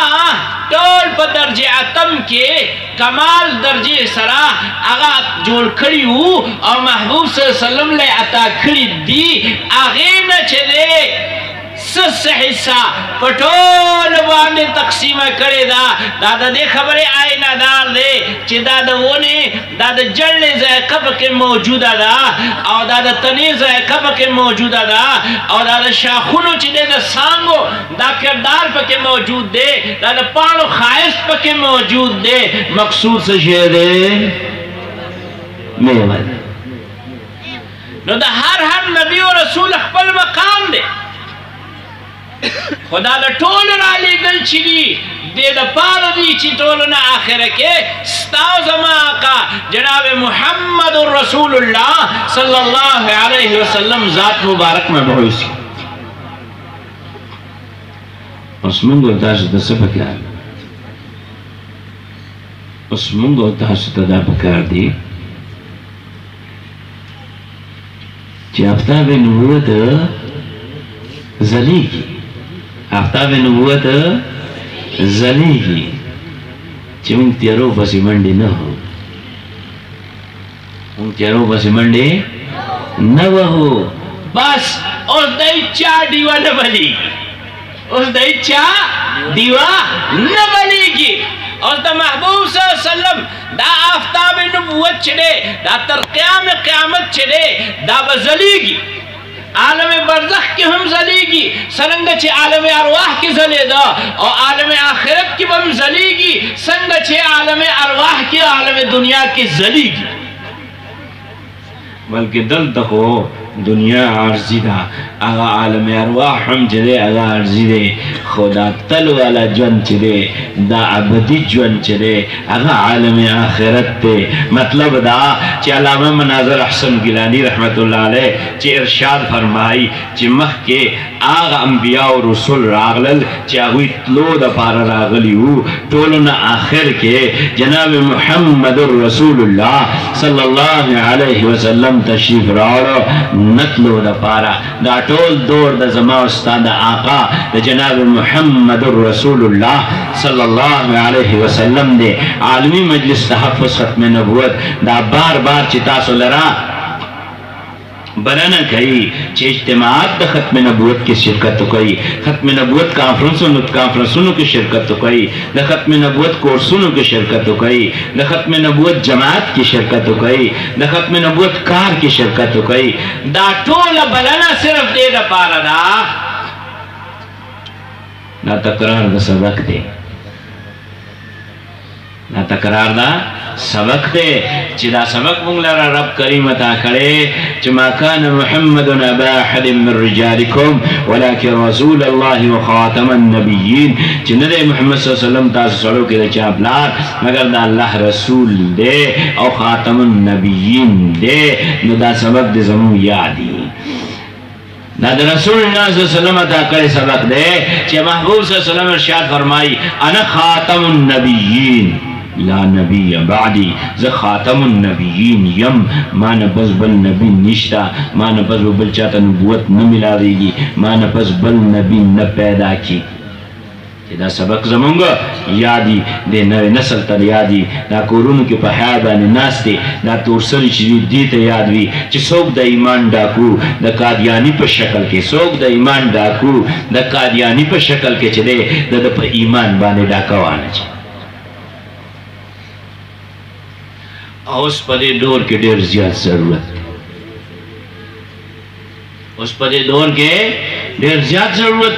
Speaker 2: ټول په درجه اتم کې کمال درجه سره هغه جوړ کړي وو او محبوب صلی الله علیه وسلم له عطا کړي دي. هغې نه چې دی څه حصہ په ټولو باندې تقسیمه کړې ده. دا د دې خبرې آینه دار دی چې دا د ونې دا د جړلې ذایقه پکې موجوده ده او دا د تنې ذایقه پکې موجوده ده او دا د شاخونو چې دی د څانګو دا کردار پکې موجود دی، دا د پاڼو ښایست پکې موجود دی. مقصود څه شی دی؟ میوه ده. نو د هر نبی او رسول خپل مقام دی. خدا د ټولو رالیږل چې دي دې دپاره دي چې ټولو نه آخره کې ستا او زما آقا جناب محمد رسول الله صلی الله علیه وسلم ذات مبارک مبعوث شي. اوس موږ تاسو ته څه پکار دي؟ اوس موږ تاسو ته دا پکار دي چې آفتاب نبوت ځلیږي، آفتاب نبوت ځلیږي چې موږ تیارو پسې منډې نه وهو، موږ تیارو پسې منډې نه وهو. بس اوس د هیچا ډیوه نه بلیږي، اوس د هیچا ډیوه نه بلیږي. اوس د محبوب صلی الله علیه وسلم دا آفتاب نبوت چې دی دا تر قیامت چې دی دا به ځلیږي. عالم برزخ کی هم ځلیږي څرنګه چې عالم ارواح کې ځلیده او عالم آخرت کې به هم ځلیږي څنګه چې عالم ارواح کې عالم دنیا کې ځلیږي. بلکې دلته خو دنیا عارضی ده، هغه عالم ارواح هم چې دی هغه عارضی دی، خو دا تل والا ژوند چې دی دا ابدي ژوند چې دی هغه عالم آخرت دی. مطلب دا چې علامه مناظر احسن گیلانی رحمت الله علیه چې ارشاد فرمایي چې مخکې هغه انبیاء او رسول راغلل چې هغوی تلو دپاره راغلي وو، ټولو نه آخر کې جناب محمد رسول الله صلی الله علیه وسلم تشریف راوړو نتلو دپاره. دا ټول دور د زما او ستا د آقا د جناب محمد رسول الله صلی الله علیه وسلم دی. عالمی مجلس تحفظ ختم نبوت دا بار بار چې تاسو لرا بلنه کوي چې اجتماعات د ختم نبوت کې شرکت وکړي، ختم نبوت کانفرنسونو کې شرکت وکړي، د ختم نبوت کورسونو کې شرکت وکړي، د ختم نبوت جماعت کې شرکت وکړي، د ختم نبوت کار کې شرکت وکړي. دا ټوله بلنه صرف دې دپاره ده. دا تکرار د سبق دی، دا تکرار دا سبق دی چې دا سبق مونږ لره رب کریم عطا کړی چې ما کان محمد ابا احد من رجالکم ولکن رسول الله وخاتم النبیین، چې نه دی محمد صلی الله علیه وسلم تاسو سړو کې د چا پلار مگر د الله رسول دی او خاتم النبیین دی. نو دا سبق دی زموږ یادي، دا د رسول الله صلی الله علیه وسلم عطا کړی سبق دی چې محبوب صلی الله علیه وسلم ارشاد فرمایي انا خاتم النبیین لا نبی بعدی، ز خاتم النبیین یم، ما نه پس بل نبی نشتا، ما نه پس بل چاته نبوت نه ملاویږي، ما نه پس بل نبی نه پیدا کی. دا سبق زمونږ یادي د نوې نسل ته یادي، دا کورونو کې په حیا باندې ناست دی، دا تورسرې چې دي دې ته یاد وي چې څوک د ایمان ډاکو د قادیاني په شکل کې، څوک د ایمان ډاکو د قادیاني په شکل کې چې دی د په ایمان باندې ډاکه وانه چي. اوس په دې دور کې ډېر زیات ضرورت دی، اوس په دې دور کې ډېر زیات ضرورت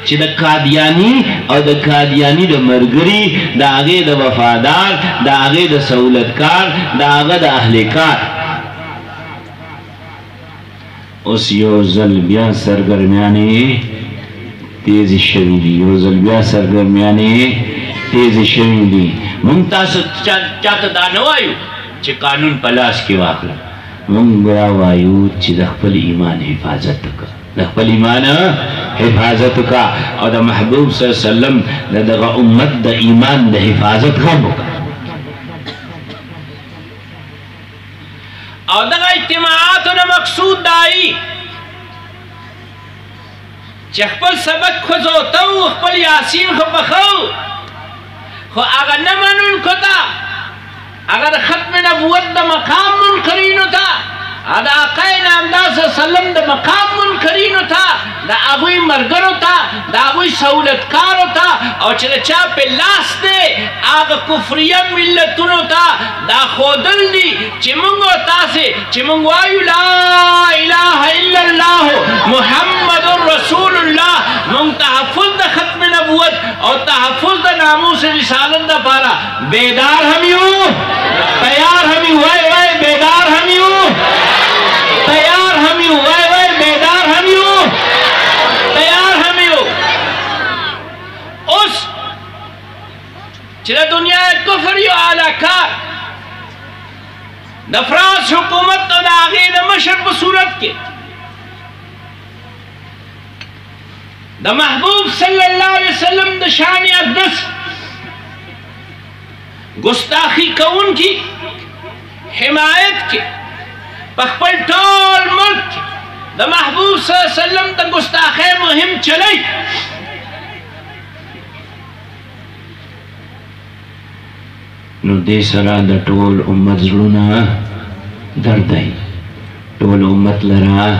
Speaker 2: چې د قادیانی او د قادیانی د مرګري د هغې د وفادار د هغې د سهولتکار د هغه د اهل کار اوس یو ځل بیا سرګرمیانې تیزې شوي دي یو ځل بیا سرګرمیانې تیزې شوي دي موږ تاسو چاته دا نه وایو چې قانون په لاس کې واخله موږ بیا وایو چې د خپل ایمان حفاظت وکړه د خپل ایمان حفاظت وکړه او د محبوب صلی الله علیه وسلم د دغه امت د ایمان د حفاظت هم وکړه
Speaker 1: او دغه اجتماعاتو نه مقصود دای چې خپل سبق ښځو ته و خپل یاسین خو پخو خو هغه نه منونکو ته هغه د ختم نبوت د مقام منکرینو ته د آقا نامدار صلی الله علیه وسلم د مقام منکرینو ته د هغوی ملګرو ته د هغوی سهولتکارو ته او چې د چا په لاس دی هغه کفریه ملتونو ته دا ښودل دي چې موږ او تاسې چې موږ وایو لا اله الا الله محمد رسول الله موږ تحفظ د ختم نبوت او تحفظ د ناموس رسالت دپاره بیدار هم یو تیار هم یو وای وای بیدار هم یو تیار هم یو وای وای بیدار هم یو تیار هم یو اوس چې د دنیا کفر یو اعلی کار د فرانس حکومت او د هغې د مشر په صورت کې د محبوب صلی الله علیه وسلم د شان اقدس گستاخی کون کی حمایت کی پخپل ټول ملک د محبوب صلی الله علیه وسلم د گستاخی مهم چلی
Speaker 2: نو دې سره د ټول امت زړونه درد دی ټول امت لره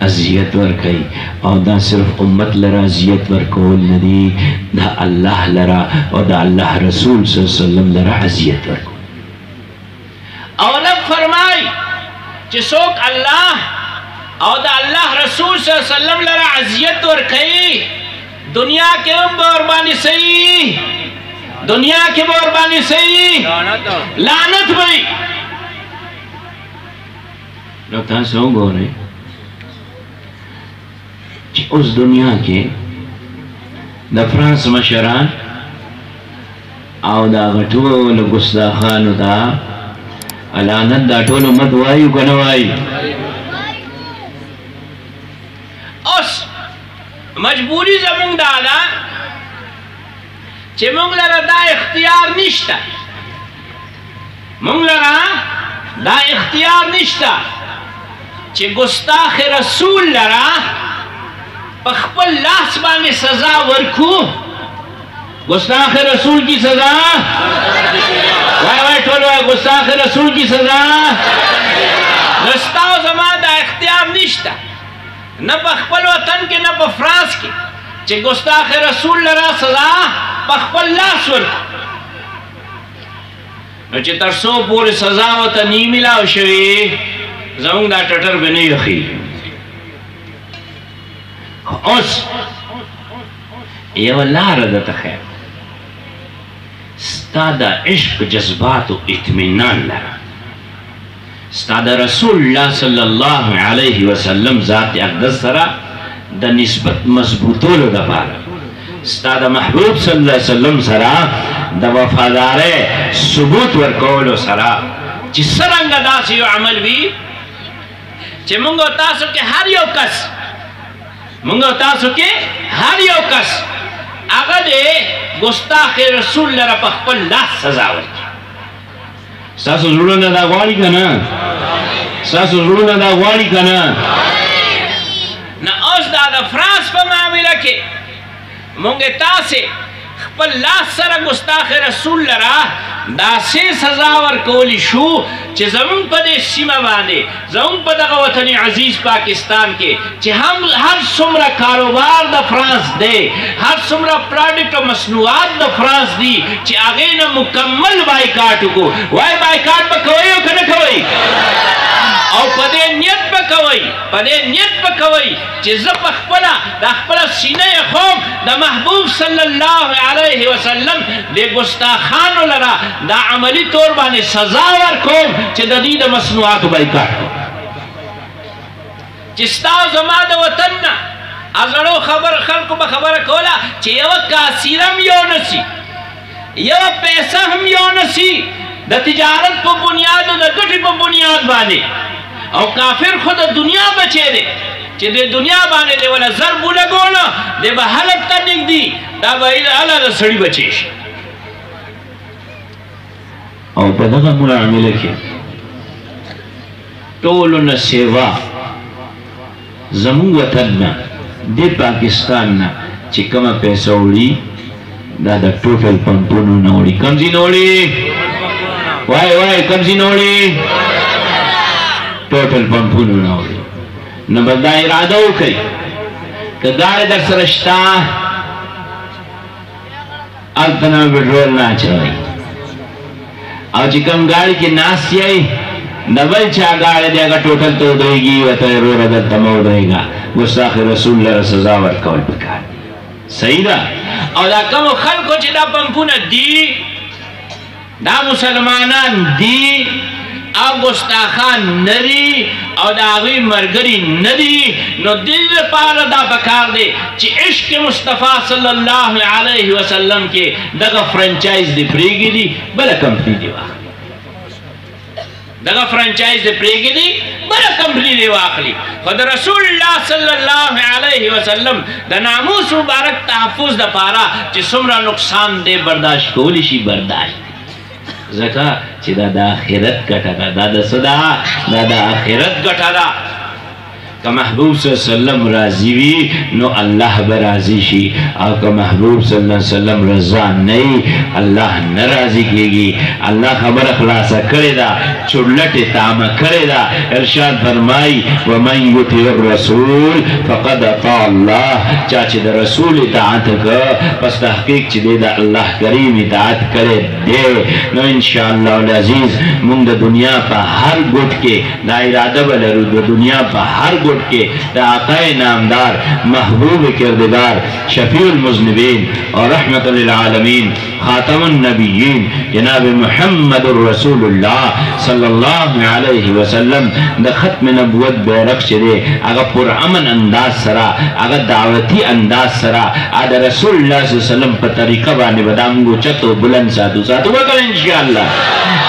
Speaker 2: اذیت ورکوي او دا صرف امت لره اذیت ورکول نه دي دا الله لره او د الله رسول صلی الله علیه وسلم لره اذیت ورکول
Speaker 1: او رب فرمای چې څوک الله او د الله رسول صلی الله علیه وسلم لره اذیت ورکوي دنیا کې هم به ورباندې صحیح دنیا کې به ورباندې صحیح لعنت وي
Speaker 2: نو تاسو وګورئ چې اوس دنیا کې د فرانس مشران او دا ټول ګستاخانو ته لعنت دا ټول امت وایو که نه وایي
Speaker 1: اوس مجبوري زموږ دا ده چې موږ لره دا اختیار نشته موږ لره دا اختیار نشته چې ګستاخ رسول لره په خپل لاس باندې سزا ورکو گستاخ رسول کی سزا وای وای ټول وای گستاخ رسول کی سزا نستا او زما دا اختیار نشته نه په خپل وطن کې نه په فرانس کې چې گستاخ رسول لره سزا په خپل لاس ورکو نو چې تر څو پورې سزا ورته نه میلاو شوې زموږ دا ټټر به نه یخي اوس یو لاره درته ښیم ستا د عشق جذباتو اطمینان لره ستا د رسول الله صلی الله علیه وسلم ذات اقدس سره د نسبت مضبوطولو دپاره ستا د محبوب صلی الله علیه وسلم سره د وفادارۍ ثبوت ورکولو سره چې څرنګه داسې یو عمل وي چې موږ او تاسو کې هر یو کس موږ او تاسو کې هر یو کس هغه د ګستاخ رسول لره په خپل لاس سزا ورکړي ستاسو زړونه دا غواړي که نه ستاسو زړونه دا غواړي که نه نه اوس دا د فرانس په معامله کې موږ تاسې خپل لاس سره ګستاخ رسول لره داسې سزا ورکولی شو چې زموږ په دې سیمه باندې زموږ په دغه وطن عزیز پاکستان کې چې هر څومره کاروبار د فرانس دی هر څومره پراډکټ او مصنوعات د فرانس دي چې هغې نه مکمل بایکاټ وکړو وایي بایکاټ به کوئ او که نه کوئ او په دې نیت به کوئ کوي په دې نیت پکوي چې زه په خپله د خپله سینه خوم د محبوب صلی الله علیه وسلم د ګستاخانو لره دا عملي طور باندې سزا ورکوم چې د دې د مصنوعاتو بایکاټ کوم چې ستا او زما د وطن نه ازړو خلکو به خبره کوله چې یوه کاسیره هم یو نسي یوه پیسه هم یو نسي د تجارت په بنیاد او د ګټې په بنیاد باندې او کافر خو د دنیا بچی دی چې د دنیا باندې دی ولا ضرب ولګونه دی به هلک ته نږدي دا به هله د سړي بچی شي
Speaker 2: او په دغه معامله کې ټولو نه سیوا زموږ وطن نه د پاکستان نه چې کومه پیسه وړي دا د ټوټل پمپونو نه وړي کوم ځای نه وړي وای کوم ځای نه وړي ټوټل پمپونو نه وړي نو به دا اراده وکړي که ګاډی در سره شته هلته نه پټرول نه اچوئ او چې کوم ګاډي کې ناست یئ د بل چا ګاډی دی هغه ټوټل ته ودرېږي ورته وروره دلته مه ودرېږه ګستاخ رسول لره سزا ورکول پکار دي صحیح ده
Speaker 1: او دا کومو خلکو چې دا پمپونه دي دا مسلمانان دي او ګستاخان نه دي او د هغوی ملګري نه دي نو دې لپاره دا پکار دی چې عشق مصطفی صلی الله علیه وسلم کې دغه فرنچایز دې پرېږدي بله کمپني دې واخلي دغه فرنچایز دې پرېږدي بله کمپني دې واخلي خو د رسول الله صلی الله علیه وسلم د ناموس مبارک تحفظ دپاره چې څومره نقصان دې برداشت کولی شي برداشت ځکه چې دا د آخرت ګټه ده دا د څه ده دا د آخرت ګټه ده که محبوب صلی اللہ علیہ وسلم راضی وی نو اللہ برازی شی او که محبوب صلی اللہ علیہ وسلم رضا نئی اللہ نرازی کی گی اللہ خبر اخلاصہ کرے دا چڑلٹ تام کرے دا ارشاد فرمائی ومن یطیع الرسول فقد اطاع اللہ چاچے دا رسول اطاعت کا پس تحقیق چی دے دا اللہ کریم اطاعت کرے دے نو انشاءاللہ العزیز من دا دنیا پا ہر گھٹ کے دا ارادہ بلرو دا دنیا پا ہر گھٹ کے دا آقا نامدار محبوب کردگار شفیع المذنبین اور رحمت للعالمین خاتم النبیین جناب محمد الرسول اللہ صلی اللہ علیہ وسلم دا ختم نبوت بیرق چرے اگا پر امن انداز سرا اگا دعوتی انداز سرا آدھا رسول اللہ صلی اللہ علیہ وسلم پر طریقہ بانے بدامگو چتو بلند ساتو بکر انشاءاللہ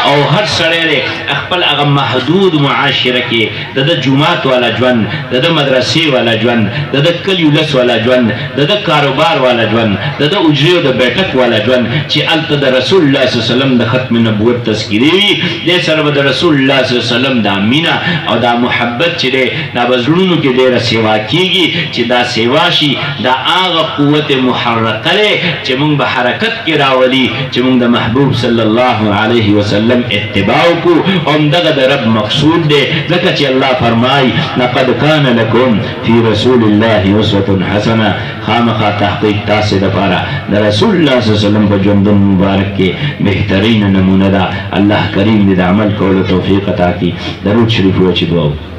Speaker 1: او ہر سڑے رے اخپل اگا محدود معاشرہ کے دا جماعت والا جون دا مدرسی والا جون دا کلیولس والا جون دا کاروبار والا جون دا اجری و دا بیٹک والا جون چی علت دا رسول اللہ صلی اللہ علیہ وسلم دا ختم نبوت تذکیری وی دے سر دا رسول اللہ صلی اللہ علیہ وسلم دا مینا او دا محبت چی دے دا بزرونو کی دیر سیوا کی گی چی دا سیواشی دا آغا قوت محرک لے چی منگ بحرکت کی راولی چی منگ دا محبوب صلی اللہ علیہ وسلم اتباعو کو ام دا رب مقصود دے لکا چی اللہ فرمائی لقد کان لکم فی رسول اللہ اسوة حسنہ خامخا تحقیق تاسد پارا دا رسول اللہ صلی اللہ علیہ وسلم پر جندن مبارک کے بہترین نمونہ دا اللہ کریم دا عمل کول توفیق عطا کی درود شریف وچی دعاو